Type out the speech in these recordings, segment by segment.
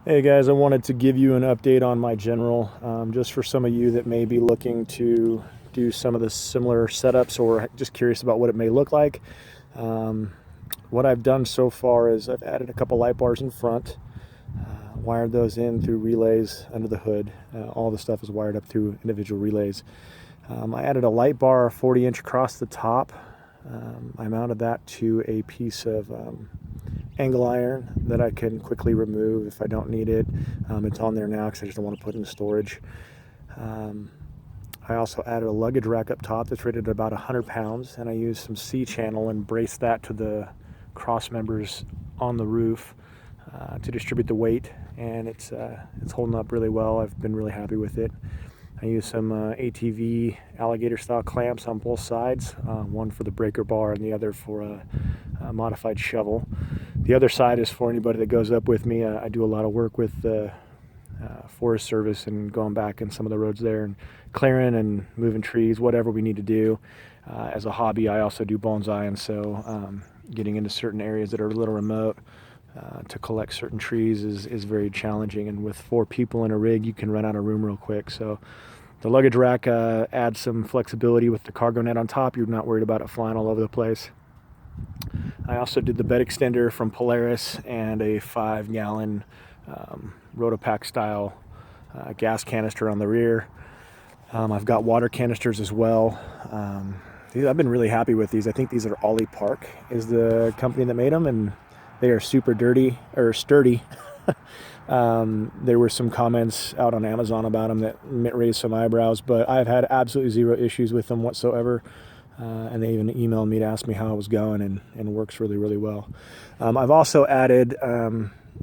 Hey guys, I wanted to give you an update on my General, just for some of you that may be looking to do some of the similar setups or just curious about what it may look like. What I've done so far is I've added a couple light bars in front, wired those in through relays under the hood. All the stuff is wired up through individual relays. I added a light bar 40-inch across the top. I mounted that to a piece of angle iron that I can quickly remove if I don't need it. It's on there now because I just don't want to put it in storage. I also added a luggage rack up top that's rated at about 100 pounds, and I used some C-channel and braced that to the cross members on the roof to distribute the weight, and it's holding up really well. I've been really happy with it. I used some ATV alligator style clamps on both sides, one for the breaker bar and the other for a modified shovel. The other side is for anybody that goes up with me. I do a lot of work with the Forest Service and going back in some of the roads there and clearing and moving trees, whatever we need to do. As a hobby, I also do bonsai, and so getting into certain areas that are a little remote to collect certain trees is very challenging, and with 4 people in a rig you can run out of room real quick. So the luggage rack adds some flexibility with the cargo net on top. You're not worried about it flying all over the place. I also did the bed extender from Polaris and a 5-gallon Rotopack style gas canister on the rear. I've got water canisters as well. I've been really happy with these. I think these are Ollie Park is the company that made them, and they are super sturdy. There were some comments out on Amazon about them that raised some eyebrows, but I've had absolutely zero issues with them whatsoever. And they even emailed me to ask me how it was going, and works really, really well. I've also added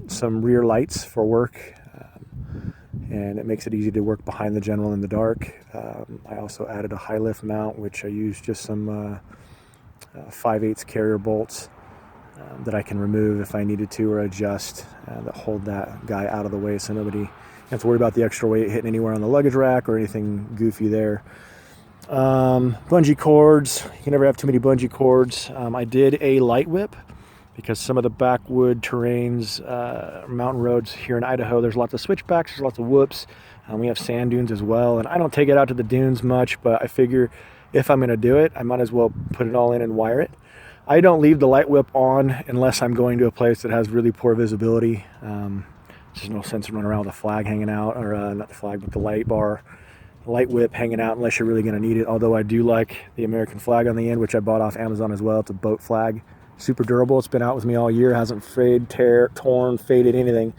some rear lights for work, and it makes it easy to work behind the General in the dark. I also added a high lift mount, which I used just some 5/8 carrier bolts that I can remove if I needed to, or adjust that hold that guy out of the way, so nobody has to worry about the extra weight hitting anywhere on the luggage rack or anything goofy there. Bungee cords, you can never have too many bungee cords. I did a light whip because some of the backwood terrains, mountain roads here in Idaho, there's lots of switchbacks, there's lots of whoops. We have sand dunes as well, and I don't take it out to the dunes much, but I figure if I'm going to do it, I might as well put it all in and wire it. I don't leave the light whip on unless I'm going to a place that has really poor visibility. There's no sense in running around with a flag hanging out, or not the flag, but the light bar, light whip hanging out, unless you're really going to need it. Although I do like the American flag on the end, which I bought off Amazon as well. It's a boat flag, super durable. It's been out with me all year, hasn't frayed, torn, faded, anything.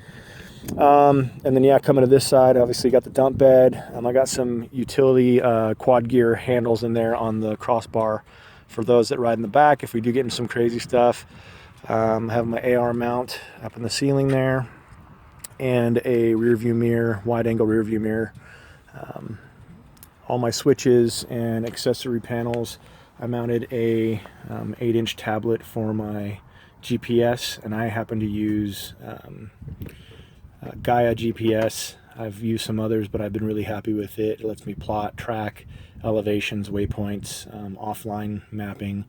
And then yeah, coming to this side, obviously got the dump bed. I got some utility quad gear handles in there on the crossbar for those that ride in the back if we do get into some crazy stuff. I have my AR mount up in the ceiling there, and a rear view mirror, wide angle rear view mirror. All my switches and accessory panels. I mounted a 8-inch tablet for my GPS, and I happen to use Gaia GPS. I've used some others, but I've been really happy with it. It lets me plot, track elevations, waypoints, offline mapping,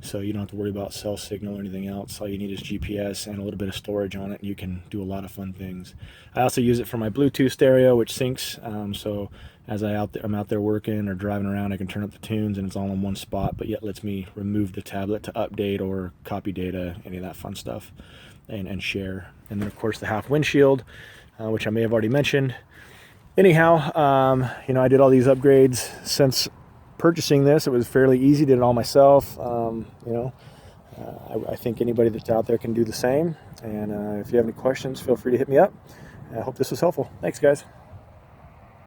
so you don't have to worry about cell signal or anything else. All you need is GPS and a little bit of storage on it, and you can do a lot of fun things. I also use it for my Bluetooth stereo, which syncs, so as I'm out there working or driving around, I can turn up the tunes and it's all in one spot, but yet lets me remove the tablet to update or copy data, any of that fun stuff, and share. And then of course the half windshield, which I may have already mentioned. Anyhow, I did all these upgrades since purchasing this. It was fairly easy, did it all myself. I think anybody that's out there can do the same. And if you have any questions, feel free to hit me up. I hope this was helpful. Thanks, guys.